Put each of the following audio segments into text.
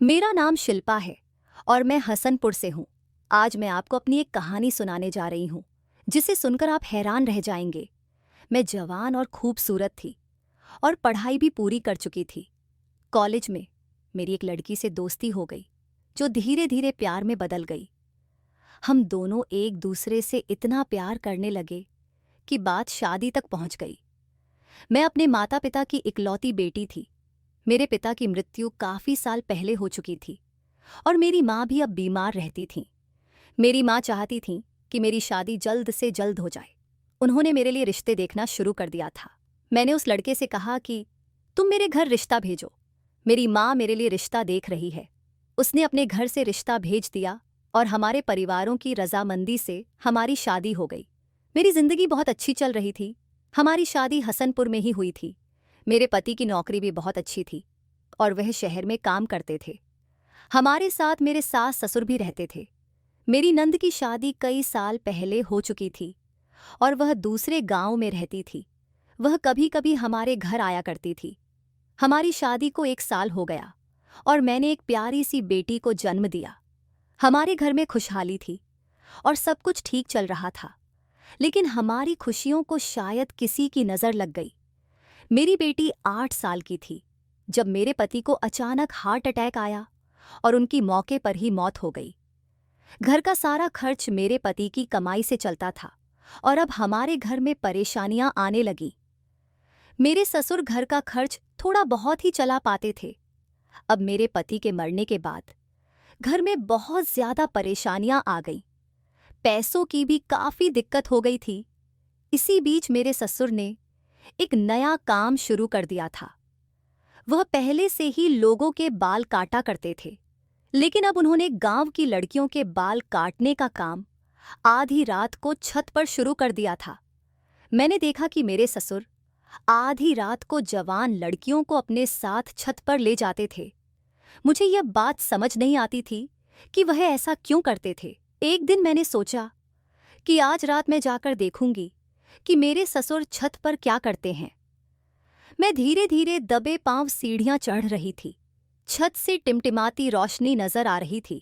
मेरा नाम शिल्पा है और मैं हसनपुर से हूँ। आज मैं आपको अपनी एक कहानी सुनाने जा रही हूँ जिसे सुनकर आप हैरान रह जाएंगे। मैं जवान और खूबसूरत थी और पढ़ाई भी पूरी कर चुकी थी। कॉलेज में मेरी एक लड़की से दोस्ती हो गई जो धीरे धीरे प्यार में बदल गई। हम दोनों एक दूसरे से इतना प्यार करने लगे कि बात शादी तक पहुंच गई। मैं अपने माता पिता की इकलौती बेटी थी। मेरे पिता की मृत्यु काफ़ी साल पहले हो चुकी थी और मेरी माँ भी अब बीमार रहती थी। मेरी माँ चाहती थी कि मेरी शादी जल्द से जल्द हो जाए। उन्होंने मेरे लिए रिश्ते देखना शुरू कर दिया था। मैंने उस लड़के से कहा कि तुम मेरे घर रिश्ता भेजो, मेरी माँ मेरे लिए रिश्ता देख रही है। उसने अपने घर से रिश्ता भेज दिया और हमारे परिवारों की रजामंदी से हमारी शादी हो गई। मेरी जिंदगी बहुत अच्छी चल रही थी। हमारी शादी हसनपुर में ही हुई थी। मेरे पति की नौकरी भी बहुत अच्छी थी और वह शहर में काम करते थे। हमारे साथ मेरे सास ससुर भी रहते थे। मेरी नंद की शादी कई साल पहले हो चुकी थी और वह दूसरे गांव में रहती थी। वह कभी कभी हमारे घर आया करती थी। हमारी शादी को 1 साल हो गया और मैंने एक प्यारी सी बेटी को जन्म दिया। हमारे घर में खुशहाली थी और सब कुछ ठीक चल रहा था, लेकिन हमारी खुशियों को शायद किसी की नज़र लग गई। मेरी बेटी 8 साल की थी जब मेरे पति को अचानक हार्ट अटैक आया और उनकी मौके पर ही मौत हो गई। घर का सारा खर्च मेरे पति की कमाई से चलता था और अब हमारे घर में परेशानियां आने लगीं। मेरे ससुर घर का खर्च थोड़ा बहुत ही चला पाते थे। अब मेरे पति के मरने के बाद घर में बहुत ज्यादा परेशानियां आ गईं। पैसों की भी काफी दिक्कत हो गई थी। इसी बीच मेरे ससुर ने एक नया काम शुरू कर दिया था। वह पहले से ही लोगों के बाल काटा करते थे, लेकिन अब उन्होंने गांव की लड़कियों के बाल काटने का काम आधी रात को छत पर शुरू कर दिया था। मैंने देखा कि मेरे ससुर आधी रात को जवान लड़कियों को अपने साथ छत पर ले जाते थे। मुझे यह बात समझ नहीं आती थी कि वह ऐसा क्यों करते थे। एक दिन मैंने सोचा कि आज रात मैं जाकर देखूंगी कि मेरे ससुर छत पर क्या करते हैं। मैं धीरे धीरे दबे पांव सीढ़ियां चढ़ रही थी। छत से टिमटिमाती रोशनी नजर आ रही थी,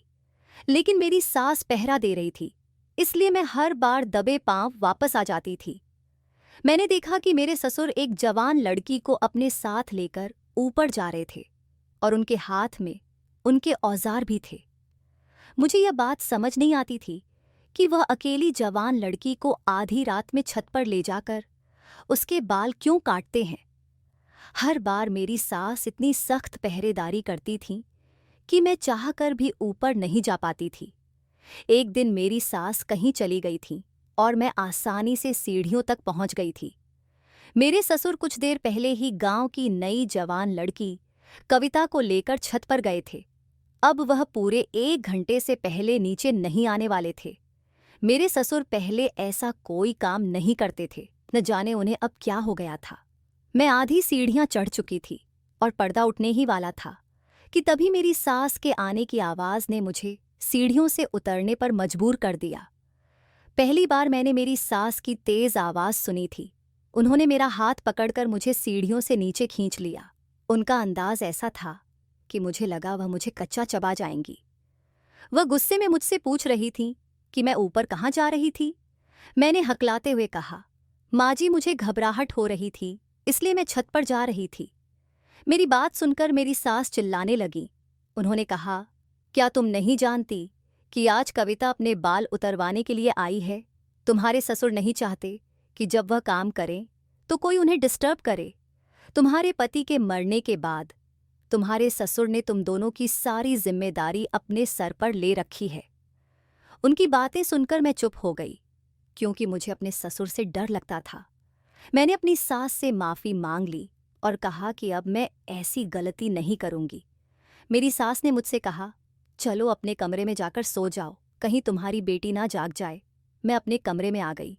लेकिन मेरी सास पहरा दे रही थी, इसलिए मैं हर बार दबे पांव वापस आ जाती थी। मैंने देखा कि मेरे ससुर एक जवान लड़की को अपने साथ लेकर ऊपर जा रहे थे और उनके हाथ में उनके औजार भी थे। मुझे यह बात समझ नहीं आती थी कि वह अकेली जवान लड़की को आधी रात में छत पर ले जाकर उसके बाल क्यों काटते हैं। हर बार मेरी सास इतनी सख्त पहरेदारी करती थी कि मैं चाहकर भी ऊपर नहीं जा पाती थी। एक दिन मेरी सास कहीं चली गई थी और मैं आसानी से सीढ़ियों तक पहुंच गई थी। मेरे ससुर कुछ देर पहले ही गांव की नई जवान लड़की कविता को लेकर छत पर गए थे। अब वह पूरे 1 घंटे से पहले नीचे नहीं आने वाले थे। मेरे ससुर पहले ऐसा कोई काम नहीं करते थे, न जाने उन्हें अब क्या हो गया था। मैं आधी सीढ़ियां चढ़ चुकी थी और पर्दा उठने ही वाला था कि तभी मेरी सास के आने की आवाज़ ने मुझे सीढ़ियों से उतरने पर मजबूर कर दिया। पहली बार मैंने मेरी सास की तेज़ आवाज़ सुनी थी। उन्होंने मेरा हाथ पकड़कर मुझे सीढ़ियों से नीचे खींच लिया। उनका अंदाज ऐसा था कि मुझे लगा वह मुझे कच्चा चबा जाएंगी। वह गुस्से में मुझसे पूछ रही थी कि मैं ऊपर कहाँ जा रही थी। मैंने हकलाते हुए कहा, माँ जी मुझे घबराहट हो रही थी, इसलिए मैं छत पर जा रही थी। मेरी बात सुनकर मेरी सास चिल्लाने लगी। उन्होंने कहा, क्या तुम नहीं जानती कि आज कविता अपने बाल उतरवाने के लिए आई है? तुम्हारे ससुर नहीं चाहते कि जब वह काम करें तो कोई उन्हें डिस्टर्ब करे। तुम्हारे पति के मरने के बाद तुम्हारे ससुर ने तुम दोनों की सारी जिम्मेदारी अपने सर पर ले रखी है। उनकी बातें सुनकर मैं चुप हो गई, क्योंकि मुझे अपने ससुर से डर लगता था। मैंने अपनी सास से माफ़ी मांग ली और कहा कि अब मैं ऐसी गलती नहीं करूंगी। मेरी सास ने मुझसे कहा, चलो अपने कमरे में जाकर सो जाओ, कहीं तुम्हारी बेटी ना जाग जाए। मैं अपने कमरे में आ गई।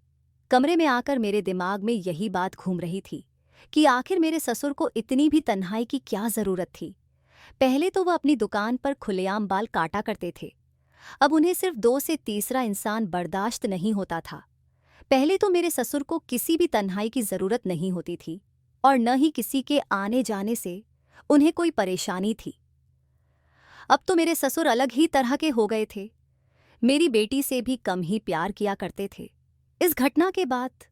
कमरे में आकर मेरे दिमाग में यही बात घूम रही थी कि आखिर मेरे ससुर को इतनी भी तन्हाई की क्या ज़रूरत थी। पहले तो वह अपनी दुकान पर खुलेआम बाल काटा करते थे, अब उन्हें सिर्फ 2 से तीसरा इंसान बर्दाश्त नहीं होता था। पहले तो मेरे ससुर को किसी भी तन्हाई की ज़रूरत नहीं होती थी और न ही किसी के आने जाने से उन्हें कोई परेशानी थी। अब तो मेरे ससुर अलग ही तरह के हो गए थे, मेरी बेटी से भी कम ही प्यार किया करते थे। इस घटना के बाद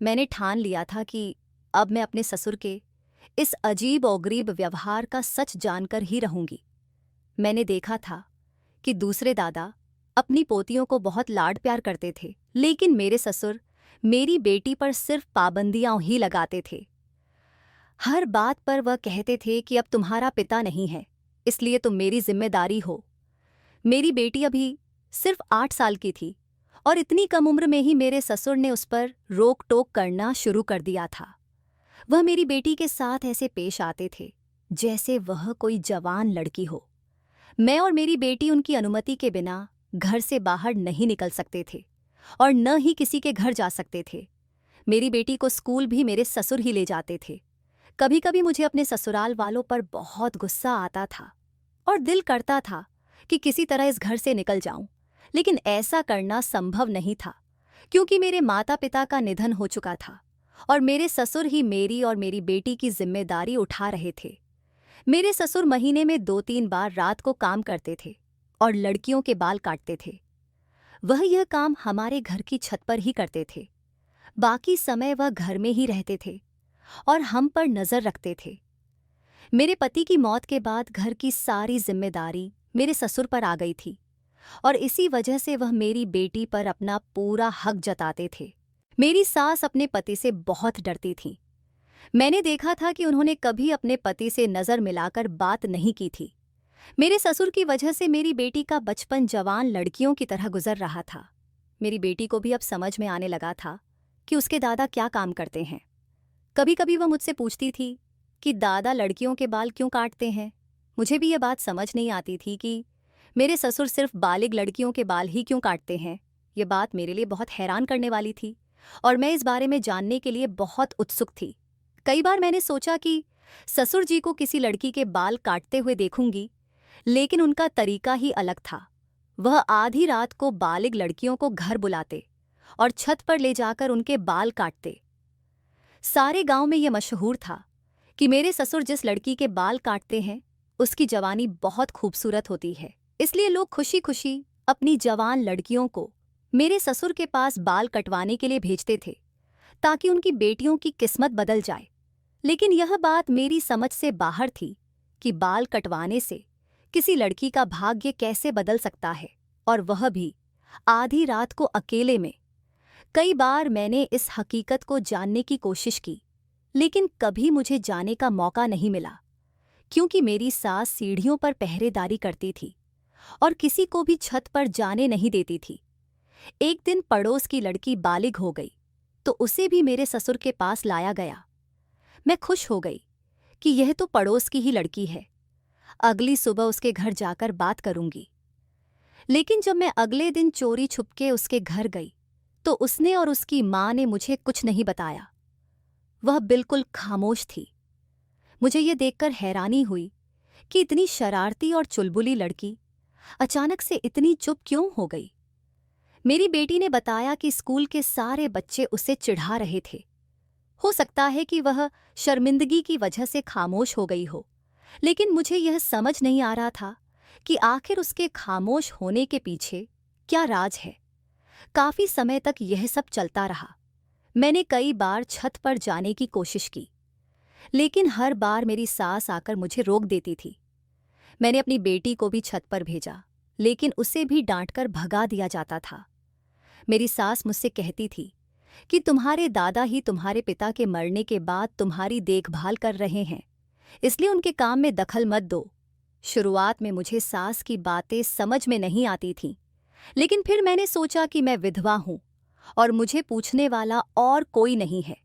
मैंने ठान लिया था कि अब मैं अपने ससुर के इस अजीब और गरीब व्यवहार का सच जानकर ही रहूंगी। मैंने देखा था कि दूसरे दादा अपनी पोतियों को बहुत लाड प्यार करते थे, लेकिन मेरे ससुर मेरी बेटी पर सिर्फ पाबंदियां ही लगाते थे। हर बात पर वह कहते थे कि अब तुम्हारा पिता नहीं है, इसलिए तुम मेरी जिम्मेदारी हो। मेरी बेटी अभी सिर्फ 8 साल की थी और इतनी कम उम्र में ही मेरे ससुर ने उस पर रोक टोक करना शुरू कर दिया था। वह मेरी बेटी के साथ ऐसे पेश आते थे जैसे वह कोई जवान लड़की हो। मैं और मेरी बेटी उनकी अनुमति के बिना घर से बाहर नहीं निकल सकते थे और न ही किसी के घर जा सकते थे। मेरी बेटी को स्कूल भी मेरे ससुर ही ले जाते थे। कभी कभी मुझे अपने ससुराल वालों पर बहुत गुस्सा आता था और दिल करता था कि किसी तरह इस घर से निकल जाऊं, लेकिन ऐसा करना संभव नहीं था क्योंकि मेरे माता पिता का निधन हो चुका था और मेरे ससुर ही मेरी और मेरी बेटी की जिम्मेदारी उठा रहे थे। मेरे ससुर महीने में 2-3 बार रात को काम करते थे और लड़कियों के बाल काटते थे। वह यह काम हमारे घर की छत पर ही करते थे। बाकी समय वह घर में ही रहते थे और हम पर नजर रखते थे। मेरे पति की मौत के बाद घर की सारी जिम्मेदारी मेरे ससुर पर आ गई थी और इसी वजह से वह मेरी बेटी पर अपना पूरा हक जताते थे। मेरी सास अपने पति से बहुत डरती थी। मैंने देखा था कि उन्होंने कभी अपने पति से नजर मिलाकर बात नहीं की थी। मेरे ससुर की वजह से मेरी बेटी का बचपन जवान लड़कियों की तरह गुजर रहा था। मेरी बेटी को भी अब समझ में आने लगा था कि उसके दादा क्या काम करते हैं। कभी कभी वह मुझसे पूछती थी कि दादा लड़कियों के बाल क्यों काटते हैं। मुझे भी यह बात समझ नहीं आती थी कि मेरे ससुर सिर्फ बालिग लड़कियों के बाल ही क्यों काटते हैं। यह बात मेरे लिए बहुत हैरान करने वाली थी और मैं इस बारे में जानने के लिए बहुत उत्सुक थी। कई बार मैंने सोचा कि ससुर जी को किसी लड़की के बाल काटते हुए देखूंगी, लेकिन उनका तरीका ही अलग था। वह आधी रात को बालिग लड़कियों को घर बुलाते और छत पर ले जाकर उनके बाल काटते। सारे गांव में यह मशहूर था कि मेरे ससुर जिस लड़की के बाल काटते हैं उसकी जवानी बहुत खूबसूरत होती है, इसलिए लोग खुशी खुशी अपनी जवान लड़कियों को मेरे ससुर के पास बाल कटवाने के लिए भेजते थे ताकि उनकी बेटियों की किस्मत बदल जाए। लेकिन यह बात मेरी समझ से बाहर थी कि बाल कटवाने से किसी लड़की का भाग्य कैसे बदल सकता है, और वह भी आधी रात को अकेले में। कई बार मैंने इस हकीकत को जानने की कोशिश की, लेकिन कभी मुझे जाने का मौका नहीं मिला क्योंकि मेरी सास सीढ़ियों पर पहरेदारी करती थी और किसी को भी छत पर जाने नहीं देती थी। एक दिन पड़ोस की लड़की बालिग हो गई तो उसे भी मेरे ससुर के पास लाया गया। मैं खुश हो गई कि यह तो पड़ोस की ही लड़की है, अगली सुबह उसके घर जाकर बात करूंगी। लेकिन जब मैं अगले दिन चोरी छुपके उसके घर गई तो उसने और उसकी मां ने मुझे कुछ नहीं बताया। वह बिल्कुल खामोश थी। मुझे ये देखकर हैरानी हुई कि इतनी शरारती और चुलबुली लड़की अचानक से इतनी चुप क्यों हो गई। मेरी बेटी ने बताया कि स्कूल के सारे बच्चे उसे चिढ़ा रहे थे। हो सकता है कि वह शर्मिंदगी की वजह से खामोश हो गई हो, लेकिन मुझे यह समझ नहीं आ रहा था कि आखिर उसके खामोश होने के पीछे क्या राज है। काफी समय तक यह सब चलता रहा। मैंने कई बार छत पर जाने की कोशिश की, लेकिन हर बार मेरी सास आकर मुझे रोक देती थी। मैंने अपनी बेटी को भी छत पर भेजा, लेकिन उसे भी डांटकर भगा दिया जाता था। मेरी सास मुझसे कहती थी कि तुम्हारे दादा ही तुम्हारे पिता के मरने के बाद तुम्हारी देखभाल कर रहे हैं, इसलिए उनके काम में दखल मत दो। शुरुआत में मुझे सास की बातें समझ में नहीं आती थीं, लेकिन फिर मैंने सोचा कि मैं विधवा हूं और मुझे पूछने वाला और कोई नहीं है।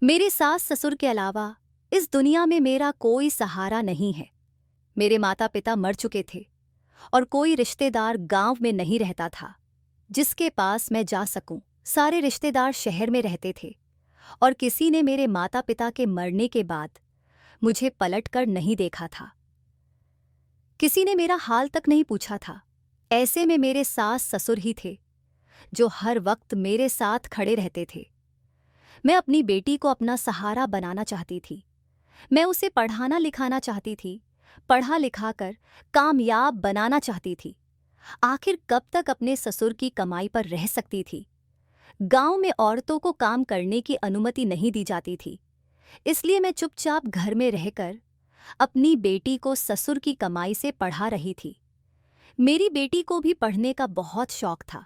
मेरे सास ससुर के अलावा इस दुनिया में मेरा कोई सहारा नहीं है। मेरे माता पिता मर चुके थे और कोई रिश्तेदार गांव में नहीं रहता था जिसके पास मैं जा सकूं। सारे रिश्तेदार शहर में रहते थे और किसी ने मेरे माता पिता के मरने के बाद मुझे पलट कर नहीं देखा था। किसी ने मेरा हाल तक नहीं पूछा था। ऐसे में मेरे सास ससुर ही थे जो हर वक्त मेरे साथ खड़े रहते थे। मैं अपनी बेटी को अपना सहारा बनाना चाहती थी। मैं उसे पढ़ाना लिखाना चाहती थी पढ़ा लिखा कर कामयाब बनाना चाहती थी। आखिर कब तक अपने ससुर की कमाई पर रह सकती थी। गांव में औरतों को काम करने की अनुमति नहीं दी जाती थी, इसलिए मैं चुपचाप घर में रहकर अपनी बेटी को ससुर की कमाई से पढ़ा रही थी। मेरी बेटी को भी पढ़ने का बहुत शौक था।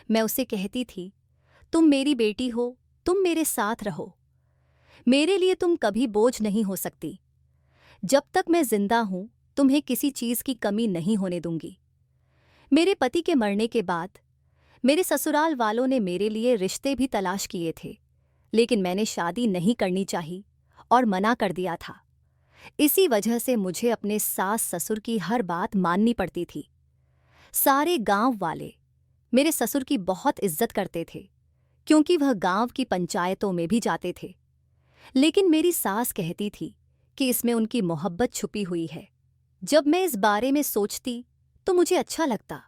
मैं उसे कहती थी, तुम मेरी बेटी हो, तुम मेरे साथ रहो। मेरे लिए तुम कभी बोझ नहीं हो सकती। जब तक मैं जिंदा हूं, तुम्हें किसी चीज की कमी नहीं होने दूंगी। मेरे पति के मरने के बाद मेरे ससुराल वालों ने मेरे लिए रिश्ते भी तलाश किए थे, लेकिन मैंने शादी नहीं करनी चाही और मना कर दिया था। इसी वजह से मुझे अपने सास ससुर की हर बात माननी पड़ती थी। सारे गांव वाले मेरे ससुर की बहुत इज्जत करते थे, क्योंकि वह गांव की पंचायतों में भी जाते थे। लेकिन मेरी सास कहती थी कि इसमें उनकी मोहब्बत छुपी हुई है। जब मैं इस बारे में सोचती तो मुझे अच्छा लगता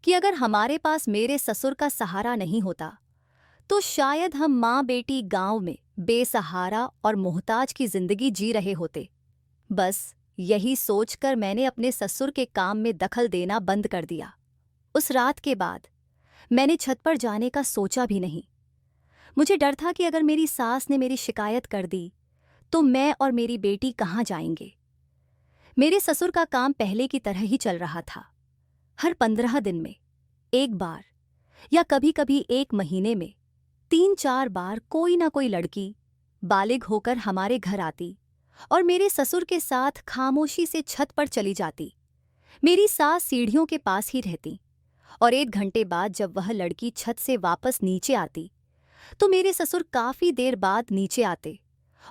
कि अगर हमारे पास मेरे ससुर का सहारा नहीं होता तो शायद हम माँ बेटी गांव में बेसहारा और मोहताज की जिंदगी जी रहे होते। बस यही सोचकर मैंने अपने ससुर के काम में दखल देना बंद कर दिया। उस रात के बाद मैंने छत पर जाने का सोचा भी नहीं। मुझे डर था कि अगर मेरी सास ने मेरी शिकायत कर दी तो मैं और मेरी बेटी कहाँ जाएंगे। मेरे ससुर का काम पहले की तरह ही चल रहा था। हर 15 दिन में एक बार या कभी-कभी एक महीने में 3-4 बार कोई ना कोई लड़की बालिग होकर हमारे घर आती और मेरे ससुर के साथ खामोशी से छत पर चली जाती। मेरी सास सीढ़ियों के पास ही रहती और 1 घंटे बाद जब वह लड़की छत से वापस नीचे आती तो मेरे ससुर काफी देर बाद नीचे आते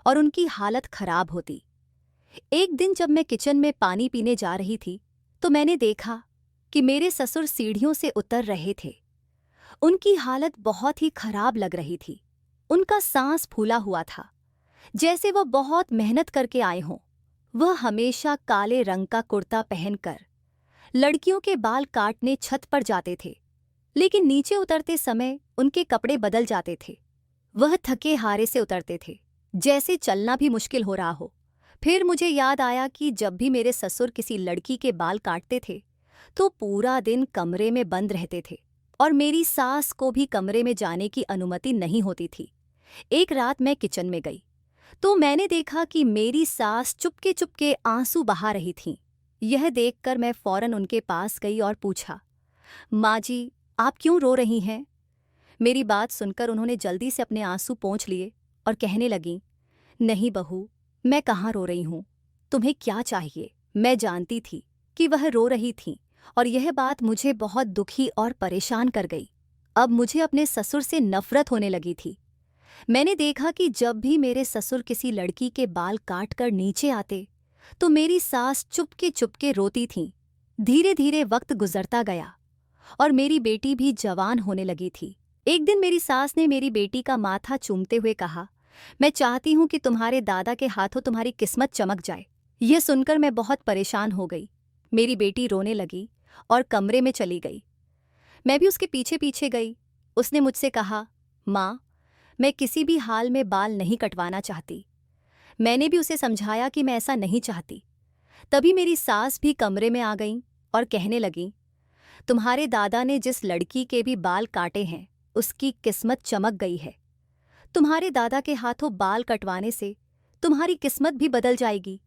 और उनकी हालत खराब होती। एक दिन जब मैं किचन में पानी पीने जा रही थी तो मैंने देखा कि मेरे ससुर सीढ़ियों से उतर रहे थे। उनकी हालत बहुत ही खराब लग रही थी। उनका सांस फूला हुआ था, जैसे वह बहुत मेहनत करके आए हों। वह हमेशा काले रंग का कुर्ता पहनकर लड़कियों के बाल काटने छत पर जाते थे, लेकिन नीचे उतरते समय उनके कपड़े बदल जाते थे। वह थके हारे से उतरते थे, जैसे चलना भी मुश्किल हो रहा हो। फिर मुझे याद आया कि जब भी मेरे ससुर किसी लड़की के बाल काटते थे तो पूरा दिन कमरे में बंद रहते थे और मेरी सास को भी कमरे में जाने की अनुमति नहीं होती थी। एक रात मैं किचन में गई तो मैंने देखा कि मेरी सास चुपके चुपके आंसू बहा रही थीं। यह देखकर मैं फौरन उनके पास गई और पूछा, माँ जी, आप क्यों रो रही हैं? मेरी बात सुनकर उन्होंने जल्दी से अपने आंसू पोंछ लिए और कहने लगीं, नहीं बहू, मैं कहाँ रो रही हूँ, तुम्हें क्या चाहिए? मैं जानती थी कि वह रो रही थीं और यह बात मुझे बहुत दुखी और परेशान कर गई। अब मुझे अपने ससुर से नफरत होने लगी थी। मैंने देखा कि जब भी मेरे ससुर किसी लड़की के बाल काटकर नीचे आते तो मेरी सास चुपके चुपके रोती थीं। धीरे धीरे वक्त गुजरता गया और मेरी बेटी भी जवान होने लगी थी। एक दिन मेरी सास ने मेरी बेटी का माथा चूमते हुए कहा, मैं चाहती हूँ कि तुम्हारे दादा के हाथों तुम्हारी किस्मत चमक जाए। यह सुनकर मैं बहुत परेशान हो गई। मेरी बेटी रोने लगी और कमरे में चली गई। मैं भी उसके पीछे पीछे गई। उसने मुझसे कहा, माँ, मैं किसी भी हाल में बाल नहीं कटवाना चाहती। मैंने भी उसे समझाया कि मैं ऐसा नहीं चाहती। तभी मेरी सास भी कमरे में आ गईं और कहने लगीं, तुम्हारे दादा ने जिस लड़की के भी बाल काटे हैं उसकी किस्मत चमक गई है। तुम्हारे दादा के हाथों बाल कटवाने से तुम्हारी किस्मत भी बदल जाएगी।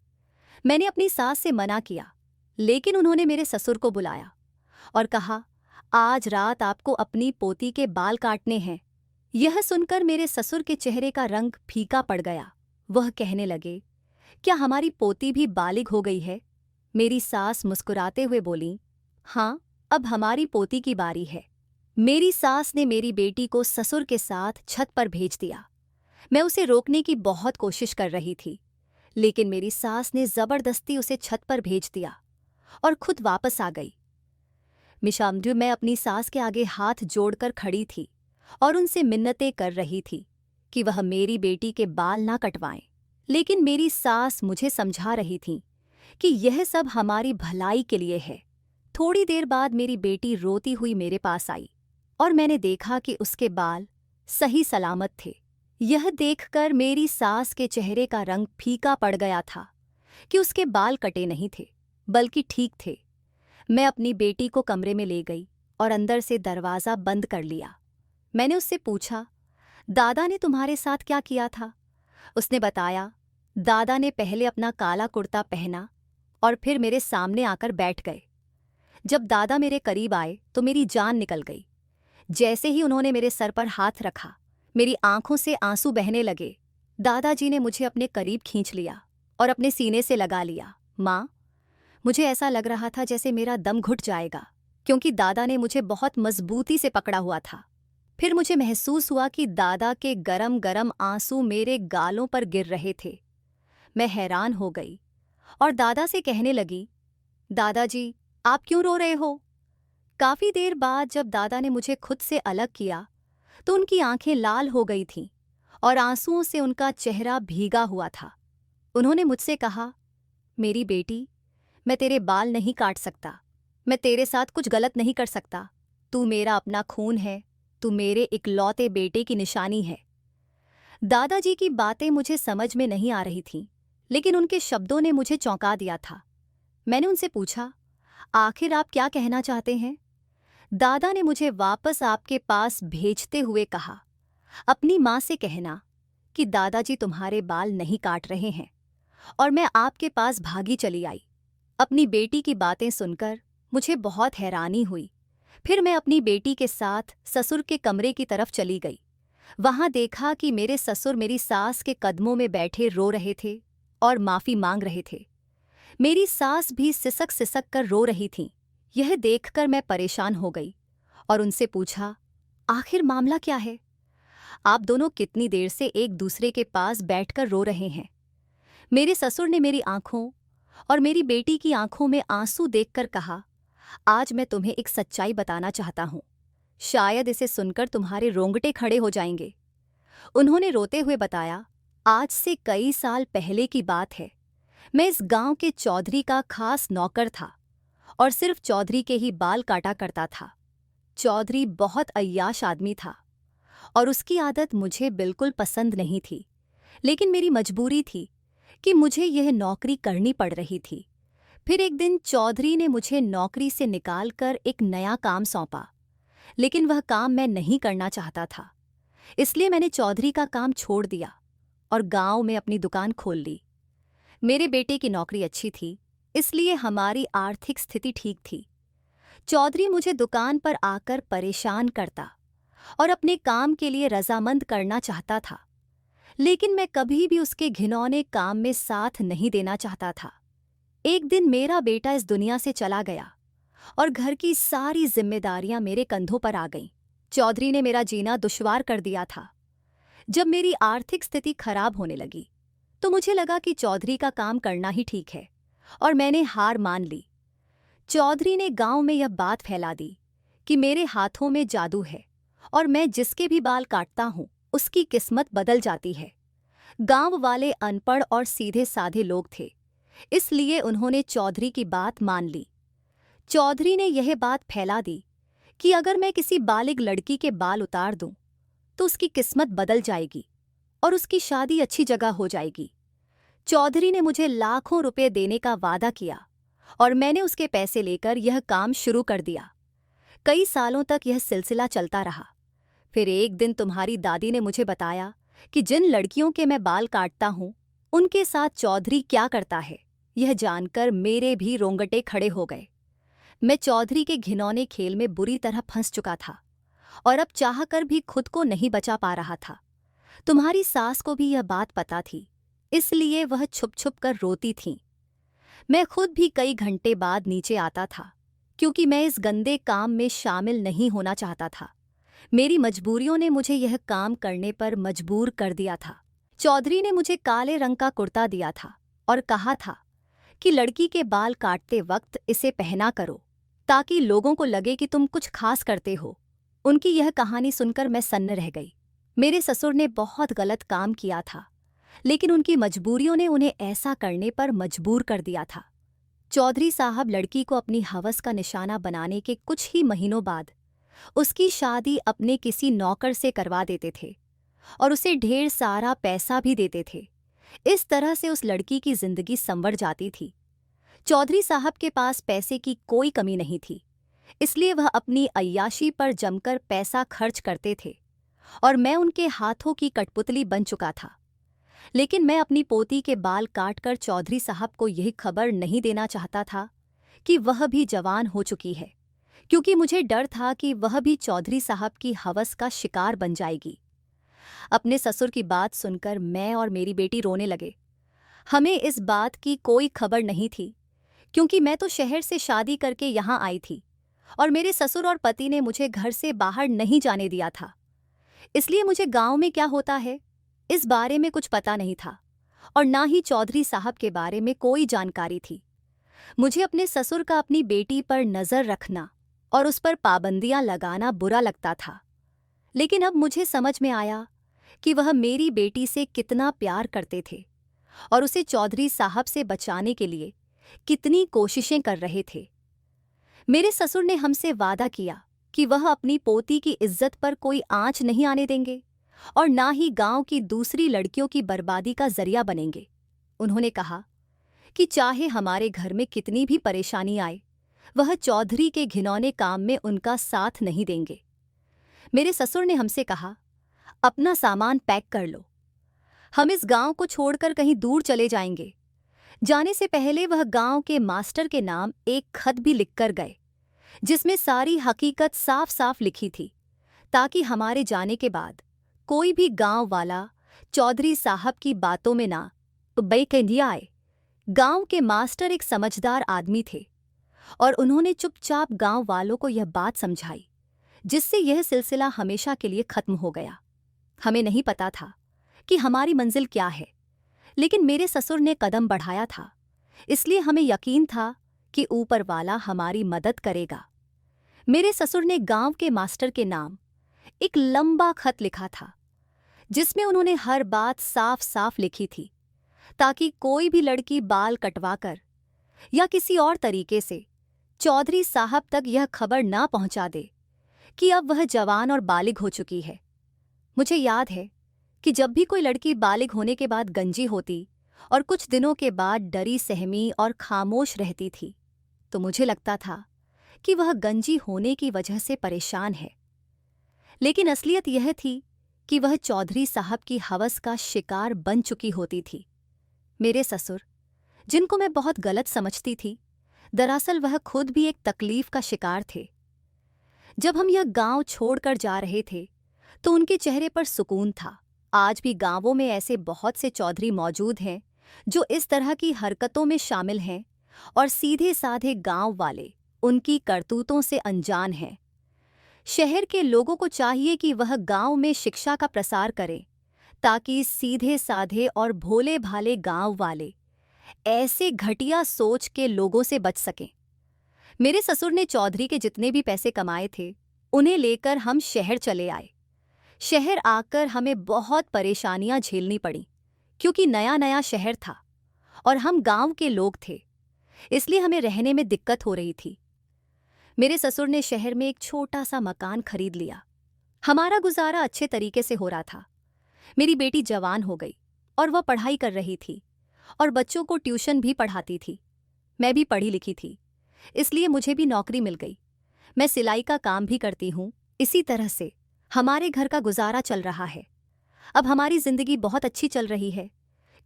मैंने अपनी सास से मना किया, लेकिन उन्होंने मेरे ससुर को बुलाया और कहा, आज रात आपको अपनी पोती के बाल काटने हैं। यह सुनकर मेरे ससुर के चेहरे का रंग फीका पड़ गया। वह कहने लगे, क्या हमारी पोती भी बालिग हो गई है? मेरी सास मुस्कुराते हुए बोली, हाँ, अब हमारी पोती की बारी है। मेरी सास ने मेरी बेटी को ससुर के साथ छत पर भेज दिया। मैं उसे रोकने की बहुत कोशिश कर रही थी, लेकिन मेरी सास ने जबरदस्ती उसे छत पर भेज दिया और खुद वापस आ गई। मिशामदू, मैं अपनी सास के आगे हाथ जोड़कर खड़ी थी और उनसे मिन्नतें कर रही थी कि वह मेरी बेटी के बाल ना कटवाएं। लेकिन मेरी सास मुझे समझा रही थी कि यह सब हमारी भलाई के लिए है। थोड़ी देर बाद मेरी बेटी रोती हुई मेरे पास आई और मैंने देखा कि उसके बाल सही सलामत थे। यह देखकर मेरी सास के चेहरे का रंग फीका पड़ गया था। कि उसके बाल कटे नहीं थे, बल्कि ठीक थे। मैं अपनी बेटी को कमरे में ले गई और अंदर से दरवाज़ा बंद कर लिया। मैंने उससे पूछा, दादा ने तुम्हारे साथ क्या किया था? उसने बताया, दादा ने पहले अपना काला कुर्ता पहना और फिर मेरे सामने आकर बैठ गए। जब दादा मेरे करीब आए तो मेरी जान निकल गई। जैसे ही उन्होंने मेरे सर पर हाथ रखा, मेरी आंखों से आंसू बहने लगे। दादाजी ने मुझे अपने करीब खींच लिया और अपने सीने से लगा लिया। माँ, मुझे ऐसा लग रहा था जैसे मेरा दम घुट जाएगा, क्योंकि दादा ने मुझे बहुत मजबूती से पकड़ा हुआ था। फिर मुझे महसूस हुआ कि दादा के गरम गरम आंसू मेरे गालों पर गिर रहे थे। मैं हैरान हो गई और दादा से कहने लगी, दादाजी, आप क्यों रो रहे हो? काफी देर बाद जब दादा ने मुझे खुद से अलग किया तो उनकी आंखें लाल हो गई थीं और आंसुओं से उनका चेहरा भीगा हुआ था। उन्होंने मुझसे कहा, मेरी बेटी, मैं तेरे बाल नहीं काट सकता, मैं तेरे साथ कुछ गलत नहीं कर सकता। तू मेरा अपना खून है, तू मेरे इकलौते बेटे की निशानी है। दादाजी की बातें मुझे समझ में नहीं आ रही थीं, लेकिन उनके शब्दों ने मुझे चौंका दिया था। मैंने उनसे पूछा, आखिर आप क्या कहना चाहते हैं? दादा ने मुझे वापस आपके पास भेजते हुए कहा, अपनी माँ से कहना कि दादाजी तुम्हारे बाल नहीं काट रहे हैं। और मैं आपके पास भागी चली आई। अपनी बेटी की बातें सुनकर मुझे बहुत हैरानी हुई। फिर मैं अपनी बेटी के साथ ससुर के कमरे की तरफ चली गई। वहां देखा कि मेरे ससुर मेरी सास के कदमों में बैठे रो रहे थे और माफी मांग रहे थे। मेरी सास भी सिसक सिसक कर रो रही थीं। यह देखकर मैं परेशान हो गई और उनसे पूछा, आखिर मामला क्या है? आप दोनों कितनी देर से एक दूसरे के पास बैठकर रो रहे हैं? मेरे ससुर ने मेरी आंखों और मेरी बेटी की आंखों में आंसू देखकर कहा, आज मैं तुम्हें एक सच्चाई बताना चाहता हूं। शायद इसे सुनकर तुम्हारे रोंगटे खड़े हो जाएंगे। उन्होंने रोते हुए बताया, आज से कई साल पहले की बात है। मैं इस गांव के चौधरी का खास नौकर था और सिर्फ चौधरी के ही बाल काटा करता था। चौधरी बहुत अय्याश आदमी था और उसकी आदत मुझे बिल्कुल पसंद नहीं थी, लेकिन मेरी मजबूरी थी कि मुझे यह नौकरी करनी पड़ रही थी। फिर एक दिन चौधरी ने मुझे नौकरी से निकालकर एक नया काम सौंपा, लेकिन वह काम मैं नहीं करना चाहता था। इसलिए मैंने चौधरी का काम छोड़ दिया और गांव में अपनी दुकान खोल ली। मेरे बेटे की नौकरी अच्छी थी, इसलिए हमारी आर्थिक स्थिति ठीक थी। चौधरी मुझे दुकान पर आकर परेशान करता और अपने काम के लिए रजामंद करना चाहता था, लेकिन मैं कभी भी उसके घिनौने काम में साथ नहीं देना चाहता था। एक दिन मेरा बेटा इस दुनिया से चला गया और घर की सारी जिम्मेदारियां मेरे कंधों पर आ गईं। चौधरी ने मेरा जीना दुश्वार कर दिया था। जब मेरी आर्थिक स्थिति खराब होने लगी तो मुझे लगा कि चौधरी का काम करना ही ठीक है और मैंने हार मान ली। चौधरी ने गांव में यह बात फैला दी कि मेरे हाथों में जादू है और मैं जिसके भी बाल काटता हूं उसकी किस्मत बदल जाती है। गांव वाले अनपढ़ और सीधे साधे लोग थे, इसलिए उन्होंने चौधरी की बात मान ली। चौधरी ने यह बात फैला दी कि अगर मैं किसी बालिग लड़की के बाल उतार दूं तो उसकी किस्मत बदल जाएगी और उसकी शादी अच्छी जगह हो जाएगी। चौधरी ने मुझे लाखों रुपए देने का वादा किया और मैंने उसके पैसे लेकर यह काम शुरू कर दिया। कई सालों तक यह सिलसिला चलता रहा। फिर एक दिन तुम्हारी दादी ने मुझे बताया कि जिन लड़कियों के मैं बाल काटता हूं उनके साथ चौधरी क्या करता है। यह जानकर मेरे भी रोंगटे खड़े हो गए। मैं चौधरी के घिनौने खेल में बुरी तरह फंस चुका था और अब चाहकर भी खुद को नहीं बचा पा रहा था। तुम्हारी सास को भी यह बात पता थी, इसलिए वह छुप छुप कर रोती थीं। मैं खुद भी कई घंटे बाद नीचे आता था, क्योंकि मैं इस गंदे काम में शामिल नहीं होना चाहता था। मेरी मजबूरियों ने मुझे यह काम करने पर मजबूर कर दिया था। चौधरी ने मुझे काले रंग का कुर्ता दिया था और कहा था कि लड़की के बाल काटते वक्त इसे पहना करो, ताकि लोगों को लगे कि तुम कुछ खास करते हो। उनकी यह कहानी सुनकर मैं सन्न रह गई। मेरे ससुर ने बहुत गलत काम किया था, लेकिन उनकी मजबूरियों ने उन्हें ऐसा करने पर मजबूर कर दिया था। चौधरी साहब लड़की को अपनी हवस का निशाना बनाने के कुछ ही महीनों बाद उसकी शादी अपने किसी नौकर से करवा देते थे और उसे ढेर सारा पैसा भी देते थे, इस तरह से उस लड़की की जिंदगी संवर जाती थी। चौधरी साहब के पास पैसे की कोई कमी नहीं थी, इसलिए वह अपनी अय्याशी पर जमकर पैसा खर्च करते थे और मैं उनके हाथों की कठपुतली बन चुका था। लेकिन मैं अपनी पोती के बाल काटकर चौधरी साहब को यही खबर नहीं देना चाहता था कि वह भी जवान हो चुकी है, क्योंकि मुझे डर था कि वह भी चौधरी साहब की हवस का शिकार बन जाएगी। अपने ससुर की बात सुनकर मैं और मेरी बेटी रोने लगे। हमें इस बात की कोई खबर नहीं थी, क्योंकि मैं तो शहर से शादी करके यहाँ आई थी और मेरे ससुर और पति ने मुझे घर से बाहर नहीं जाने दिया था। इसलिए मुझे गांव में क्या होता है इस बारे में कुछ पता नहीं था और ना ही चौधरी साहब के बारे में कोई जानकारी थी। मुझे अपने ससुर का अपनी बेटी पर नज़र रखना और उस पर पाबंदियां लगाना बुरा लगता था, लेकिन अब मुझे समझ में आया कि वह मेरी बेटी से कितना प्यार करते थे और उसे चौधरी साहब से बचाने के लिए कितनी कोशिशें कर रहे थे। मेरे ससुर ने हमसे वादा किया कि वह अपनी पोती की इज्जत पर कोई आंच नहीं आने देंगे और ना ही गांव की दूसरी लड़कियों की बर्बादी का जरिया बनेंगे। उन्होंने कहा कि चाहे हमारे घर में कितनी भी परेशानी आए, वह चौधरी के घिनौने काम में उनका साथ नहीं देंगे। मेरे ससुर ने हमसे कहा, अपना सामान पैक कर लो, हम इस गांव को छोड़कर कहीं दूर चले जाएंगे। जाने से पहले वह गांव के मास्टर के नाम एक खत भी लिखकर गए, जिसमें सारी हकीकत साफ साफ लिखी थी, ताकि हमारे जाने के बाद कोई भी गांव वाला चौधरी साहब की बातों में ना बेकंडिया आए। गांव के मास्टर एक समझदार आदमी थे और उन्होंने चुपचाप गांव वालों को यह बात समझाई, जिससे यह सिलसिला हमेशा के लिए खत्म हो गया। हमें नहीं पता था कि हमारी मंजिल क्या है, लेकिन मेरे ससुर ने कदम बढ़ाया था, इसलिए हमें यकीन था कि ऊपर वाला हमारी मदद करेगा। मेरे ससुर ने गांव के मास्टर के नाम एक लंबा खत लिखा था, जिसमें उन्होंने हर बात साफ साफ लिखी थी, ताकि कोई भी लड़की बाल कटवाकर या किसी और तरीके से चौधरी साहब तक यह खबर ना पहुंचा दे कि अब वह जवान और बालिग हो चुकी है। मुझे याद है कि जब भी कोई लड़की बालिग होने के बाद गंजी होती और कुछ दिनों के बाद डरी सहमी और खामोश रहती थी, तो मुझे लगता था कि वह गंजी होने की वजह से परेशान है। लेकिन असलियत यह थी कि वह चौधरी साहब की हवस का शिकार बन चुकी होती थी। मेरे ससुर, जिनको मैं बहुत गलत समझती थी, दरअसल वह खुद भी एक तकलीफ का शिकार थे। जब हम यह गांव छोड़कर जा रहे थे तो उनके चेहरे पर सुकून था। आज भी गांवों में ऐसे बहुत से चौधरी मौजूद हैं जो इस तरह की हरकतों में शामिल हैं और सीधे साधे गांव वाले उनकी करतूतों से अनजान हैं। शहर के लोगों को चाहिए कि वह गांव में शिक्षा का प्रसार करें, ताकि सीधे साधे और भोले भाले गांव वाले ऐसे घटिया सोच के लोगों से बच सकें। मेरे ससुर ने चौधरी के जितने भी पैसे कमाए थे, उन्हें लेकर हम शहर चले आए। शहर आकर हमें बहुत परेशानियां झेलनी पड़ी, क्योंकि नया नया शहर था और हम गांव के लोग थे, इसलिए हमें रहने में दिक्कत हो रही थी। मेरे ससुर ने शहर में एक छोटा सा मकान खरीद लिया। हमारा गुजारा अच्छे तरीके से हो रहा था। मेरी बेटी जवान हो गई और वह पढ़ाई कर रही थी और बच्चों को ट्यूशन भी पढ़ाती थी। मैं भी पढ़ी लिखी थी, इसलिए मुझे भी नौकरी मिल गई। मैं सिलाई का काम भी करती हूँ। इसी तरह से हमारे घर का गुजारा चल रहा है। अब हमारी जिंदगी बहुत अच्छी चल रही है,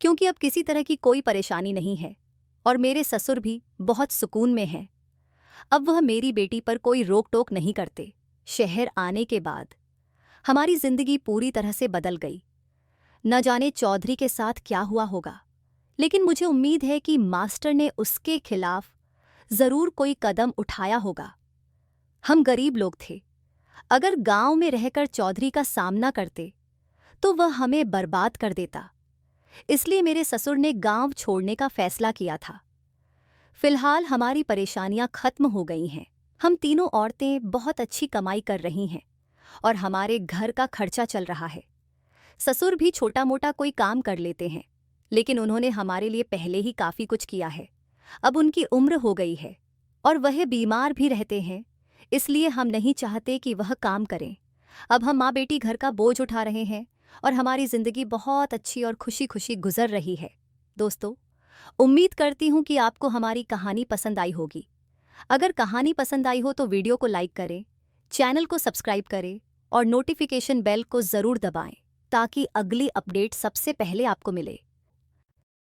क्योंकि अब किसी तरह की कोई परेशानी नहीं है और मेरे ससुर भी बहुत सुकून में हैं। अब वह मेरी बेटी पर कोई रोक टोक नहीं करते। शहर आने के बाद हमारी जिंदगी पूरी तरह से बदल गई। न जाने चौधरी के साथ क्या हुआ होगा, लेकिन मुझे उम्मीद है कि मास्टर ने उसके खिलाफ जरूर कोई कदम उठाया होगा। हम गरीब लोग थे। अगर गांव में रहकर चौधरी का सामना करते तो वह हमें बर्बाद कर देता। इसलिए मेरे ससुर ने गांव छोड़ने का फैसला किया था। फिलहाल हमारी परेशानियां खत्म हो गई हैं। हम तीनों औरतें बहुत अच्छी कमाई कर रही हैं और हमारे घर का खर्चा चल रहा है। ससुर भी छोटा मोटा कोई काम कर लेते हैं, लेकिन उन्होंने हमारे लिए पहले ही काफ़ी कुछ किया है। अब उनकी उम्र हो गई है और वह बीमार भी रहते हैं, इसलिए हम नहीं चाहते कि वह काम करें। अब हम माँ बेटी घर का बोझ उठा रहे हैं और हमारी ज़िंदगी बहुत अच्छी और खुशी खुशी गुजर रही है। दोस्तों, उम्मीद करती हूँ कि आपको हमारी कहानी पसंद आई होगी। अगर कहानी पसंद आई हो तो वीडियो को लाइक करें, चैनल को सब्सक्राइब करें और नोटिफिकेशन बेल को ज़रूर दबाएं ताकि अगली अपडेट सबसे पहले आपको मिले।